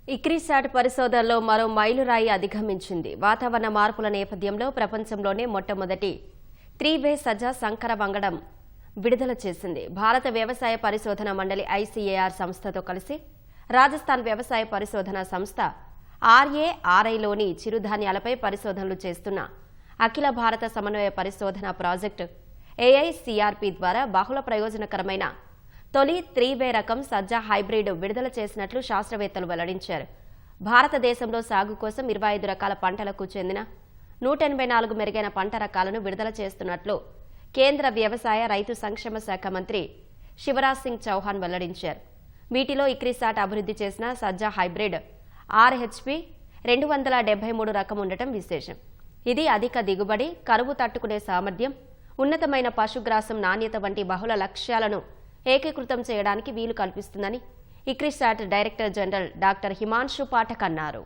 ICRISAT పరిశోధనలో మరో మైలురాయి అధిగమించింది. వాతావరణ మార్పుల నేపథ్యంలో ప్రపంచంలోనే మొట్టమొదటి 3-వే సజ సంకర వంగడం విడుదల చేసింది. భారత వ్యవసాయ పరిశోధన మండలి ఐసీఏఆర్ సంస్థతో కలిసి రాజస్థాన్ వ్యవసాయ పరిశోధన సంస్థ ఆర్ఏఆర్ఐలోని చిరుధాన్యాలపై పరిశోధనలు చేస్తున్న అఖిల భారత సమన్వయ పరిశోధన ప్రాజెక్టు ఏఐసీఆర్పీ ద్వారా బహుళ ప్రయోజనకరమైన తొలి 3-వే రకం సజ్జ హైబ్రిడ్ విడుదల చేసినట్లు శాస్త్రవేత్తలు వెల్లడించారు. భారతదేశంలో సాగు కోసం 25 రకాల పంటలకు చెందిన 184 మెరుగైన పంట రకాలను విడుదల చేస్తున్నట్లు కేంద్ర వ్యవసాయ రైతు సంక్షేమ శాఖ మంత్రి శివరాజ్ సింగ్ చౌహాన్ వెల్లడించారు. వీటిలో ఇక్రిసాట్ అభివృద్ధి చేసిన సజ్జ హైబ్రిడ్ ఆర్హెచ్పి 273 రకం ఉండటం విశేషం. ఇది అధిక దిగుబడి, కరువు తట్టుకునే సామర్థ్యం, ఉన్నతమైన పశుగ్రాసం నాణ్యత వంటి బహుళ లక్ష్యాలను ఏకీకృతం చేయడానికి వీలు కల్పిస్తుందని ICRISAT director general doctor Himanshu Pathak అన్నారు.